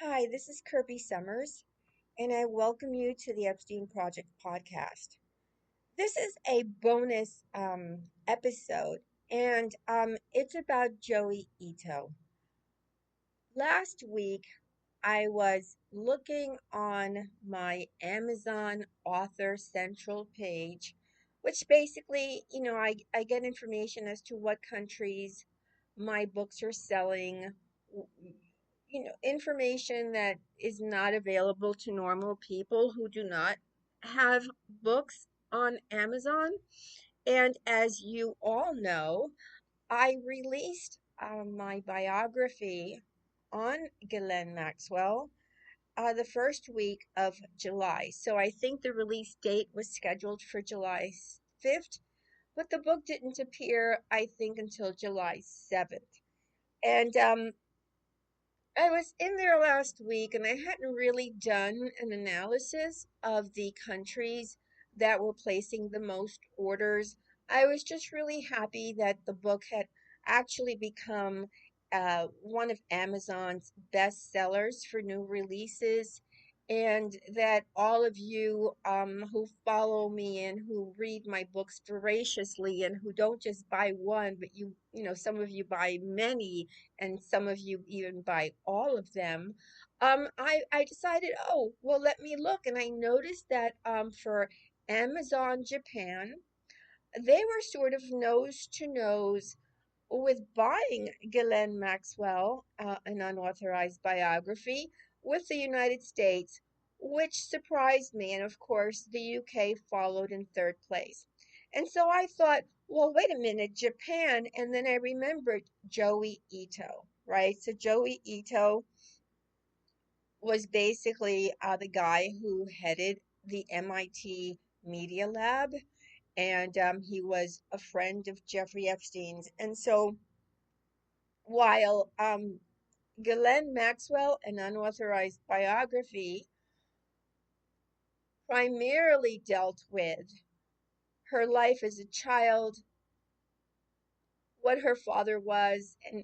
Hi, this is Kirby Sommers, and I welcome you to the Epstein Project podcast. This is a bonus episode, and it's about Joi Ito. Last week, I was looking on my Amazon Author Central page, which basically, I get information as to what countries my books are selling, information that is not available to normal people who do not have books on Amazon. And as you all know, I released my biography on Ghislaine Maxwell the first week of July. So I think the release date was scheduled for July 5th, but the book didn't appear, I think, until July 7th. And I was in there last week and I hadn't really done an analysis of the countries that were placing the most orders. I was just really happy that the book had actually become one of Amazon's best sellers for new releases, and that all of you who follow me and who read my books voraciously and who don't just buy one, but some of you buy many and some of you even buy all of them. I decided, oh, well, let me look. And I noticed that for Amazon Japan, they were sort of nose to nose with buying Ghislaine Maxwell, an unauthorized biography, with the United States, which surprised me. And of course, the UK followed in third place. And so I thought, well, wait a minute, Japan. And then I remembered Joi Ito, right? So Joi Ito was basically the guy who headed the MIT Media Lab, and he was a friend of Jeffrey Epstein's. And so while Ghislaine Maxwell, an unauthorized biography, primarily dealt with her life as a child, what her father was, and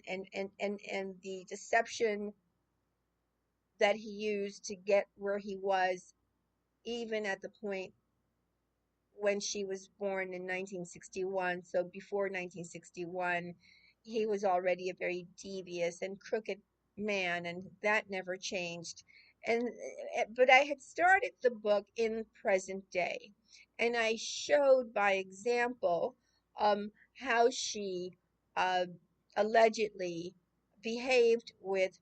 the deception that he used to get where he was, even at the point when she was born in 1961. So before 1961, he was already a very devious and crooked man, and that never changed. And but I had started the book in present day, and I showed by example how she uh, allegedly behaved with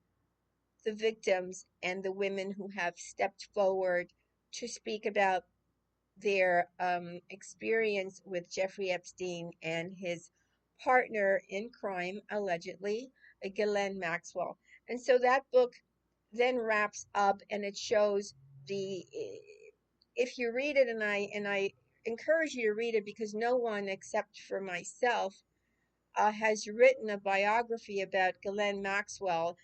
the victims and the women who have stepped forward to speak about their experience with Jeffrey Epstein and his partner in crime, allegedly, Ghislaine Maxwell. And so that book then wraps up and it shows the if you read it, and I encourage you to read it because no one except for myself has written a biography about Ghislaine Maxwell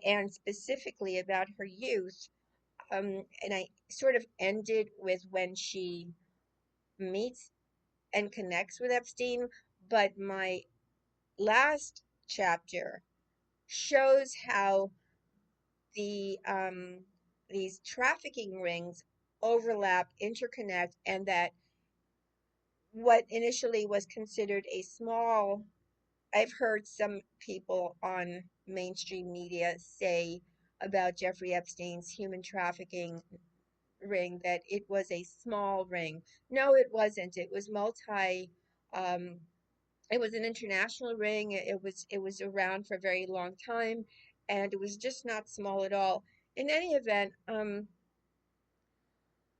and specifically about her youth. And I sort of ended with when she meets and connects with Epstein, but my last chapter shows how the these trafficking rings overlap, interconnect, and that what initially was considered a small, I've heard some people on mainstream media say about Jeffrey Epstein's human trafficking ring that it was a small ring. No, it wasn't. It was multi um, it was an international ring. It was around for a very long time, and it was just not small at all. In any event,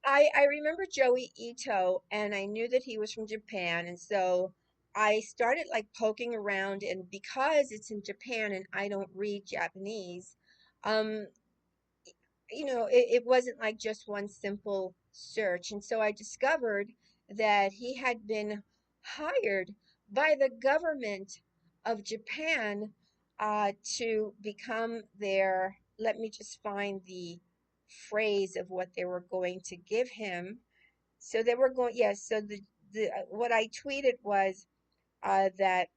I remember Joey Ito, and I knew that he was from Japan, and so I started like poking around, and because it's in Japan and I don't read Japanese, um, it wasn't like just one simple search. And so I discovered that he had been hired by the government of Japan to become their, let me just find the phrase of what they were going to give him. So they were going, yes, so the what I tweeted was that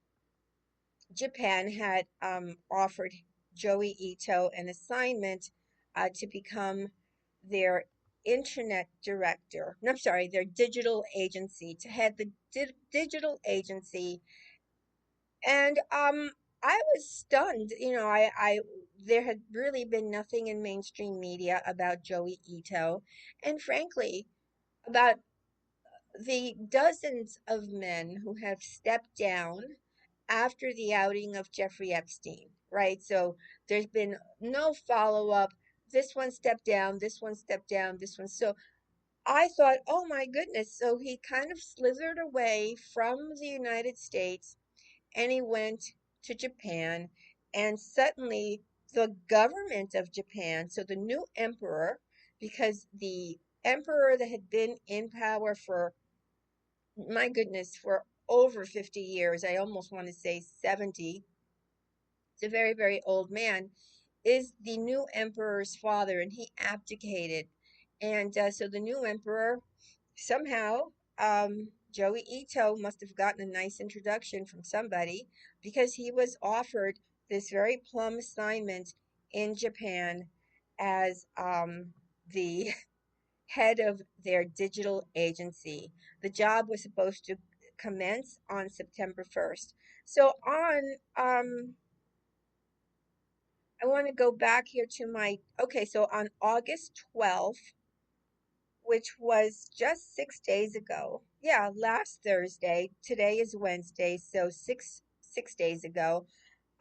Japan had offered Joey Ito an assignment to become their internet director. No, I'm sorry, their digital agency, to head the digital agency. And I was stunned. I there had really been nothing in mainstream media about Joey Ito, and frankly, about the dozens of men who have stepped down after the outing of Jeffrey Epstein, right? So there's been no follow up. This one stepped down, this one stepped down, this one. So I thought, oh my goodness. So he kind of slithered away from the United States and he went to Japan. And suddenly, the government of Japan, so the new emperor, because the emperor that had been in power for, my goodness, for over 50 years, I almost want to say 70, it's a very, very old man, is the new emperor's father, and he abdicated. And so the new emperor, somehow, Joey Ito must have gotten a nice introduction from somebody because he was offered this very plum assignment in Japan as the head of their digital agency. The job was supposed to commence on September 1st. So I want to go back here to okay, so on August 12th, which was just 6 days ago. Yeah, last Thursday. Today is Wednesday, so six days ago,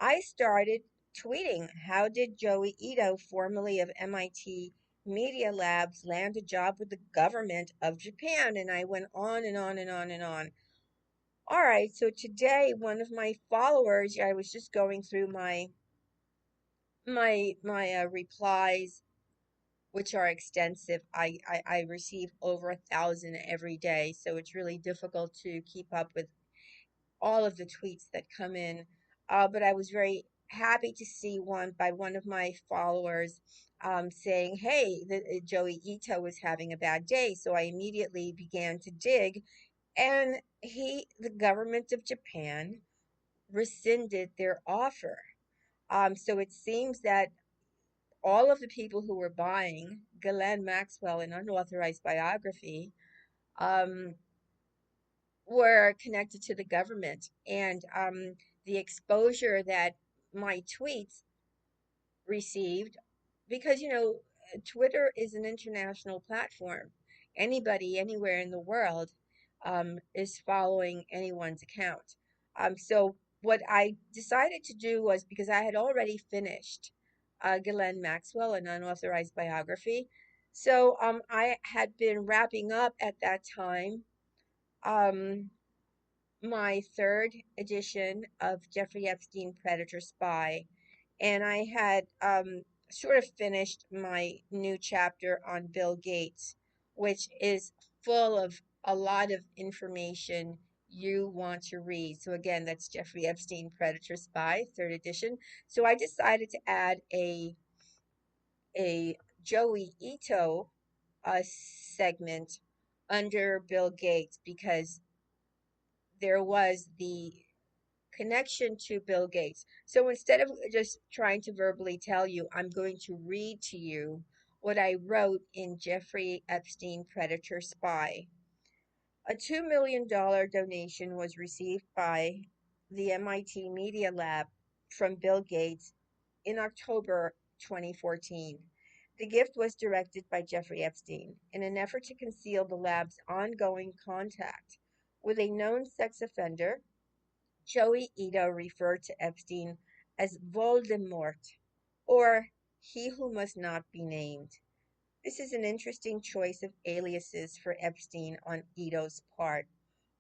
I started tweeting. How did Joey Ito, formerly of MIT Media Labs, land a job with the government of Japan? And I went on and on and on and on. All right, so today one of my followers, I was just going through my replies, which are extensive. I receive over 1,000 every day, so it's really difficult to keep up with all of the tweets that come in. But I was very happy to see one by one of my followers saying, "Hey, Joey Ito was having a bad day." So I immediately began to dig, and the government of Japan rescinded their offer. So it seems that all of the people who were buying Ghislaine Maxwell, an Unauthorized Biography, um, were connected to the government. And the exposure that my tweets received, because, Twitter is an international platform. Anybody, anywhere in the world is following anyone's account. So what I decided to do was, because I had already finished Ghislaine Maxwell, an Unauthorized Biography. So I had been wrapping up at that time um, my third edition of Jeffrey Epstein Predator Spy, and I had sort of finished my new chapter on Bill Gates, which is full of a lot of information you want to read. So again, that's Jeffrey Epstein Predator Spy, third edition. So I decided to add a Joey Ito segment under Bill Gates because there was the connection to Bill Gates. So instead of just trying to verbally tell you, I'm going to read to you what I wrote in Jeffrey Epstein Predator Spy. A $2 million donation was received by the MIT Media Lab from Bill Gates in October 2014. The gift was directed by Jeffrey Epstein in an effort to conceal the lab's ongoing contact with a known sex offender. Joi Ito referred to Epstein as Voldemort, or he who must not be named. This is an interesting choice of aliases for Epstein on Ito's part.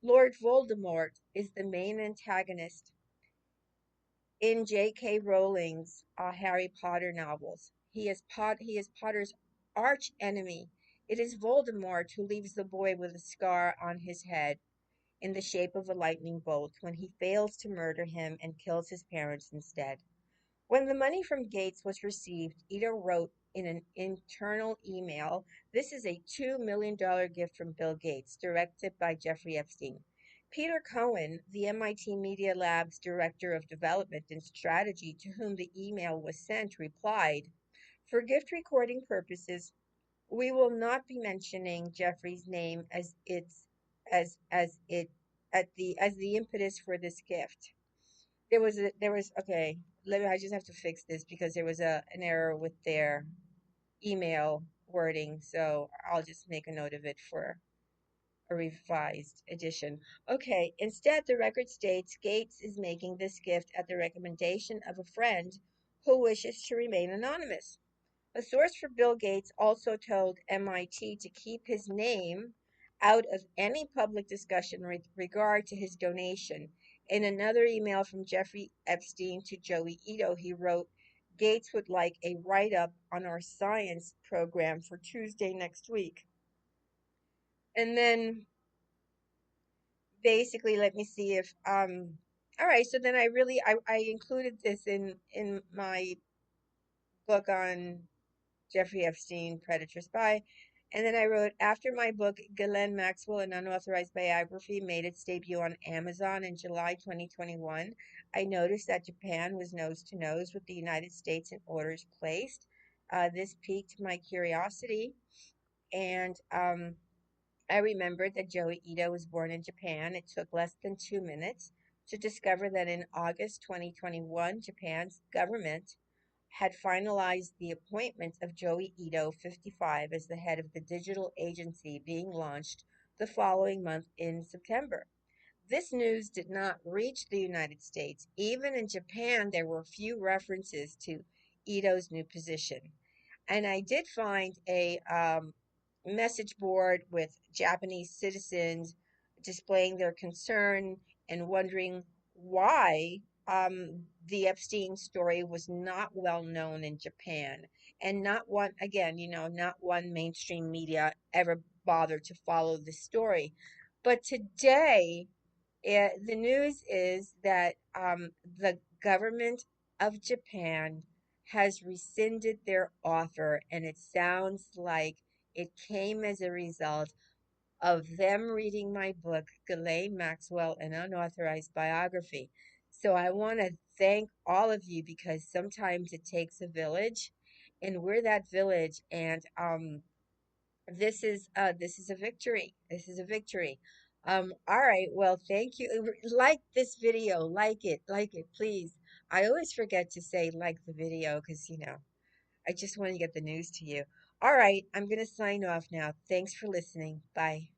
Lord Voldemort is the main antagonist in J.K. Rowling's Harry Potter novels. He is Potter's arch enemy. It is Voldemort who leaves the boy with a scar on his head in the shape of a lightning bolt when he fails to murder him and kills his parents instead. When the money from Gates was received, Ito wrote in an internal email, "This is a $2 million gift from Bill Gates, directed by Jeffrey Epstein." Peter Cohen, the MIT Media Lab's Director of Development and Strategy, to whom the email was sent, replied, For gift recording purposes, we will not be mentioning Jeffrey's name as it at the as the impetus for this gift. There was okay, let me I just have to fix this because there was an error with their email wording, so I'll just make a note of it for a revised edition. Okay, instead, the record states Gates is making this gift at the recommendation of a friend who wishes to remain anonymous. A source for Bill Gates also told MIT to keep his name out of any public discussion with regard to his donation. In another email from Jeffrey Epstein to Joi Ito, he wrote, Gates would like a write up on our science program for Tuesday next week. And then basically, let me see if all right, so then I included this in my book on Jeffrey Epstein, Predator Spy. And then I wrote, after my book, Ghislaine Maxwell, An Unauthorized Biography, made its debut on Amazon in July 2021, I noticed that Japan was nose to nose with the United States in orders placed. This piqued my curiosity, and I remembered that Joi Ito was born in Japan. It took less than 2 minutes to discover that in August 2021, Japan's government had finalized the appointment of Joi Ito, 55, as the head of the digital agency being launched the following month in September. This news did not reach the United States. Even in Japan, there were few references to Ito's new position. And I did find a message board with Japanese citizens displaying their concern and wondering why the Epstein story was not well known in Japan. And not one, again, not one mainstream media ever bothered to follow the story. But today, the news is that the government of Japan has rescinded their offer, and it sounds like it came as a result of them reading my book, Ghislaine Maxwell, An Unauthorized Biography. So I want to thank all of you because sometimes it takes a village, and we're that village. And this is a victory. This is a victory. All right. Well, thank you. Like this video. Like it, please. I always forget to say like the video because I just want to get the news to you. All right. I'm gonna sign off now. Thanks for listening. Bye.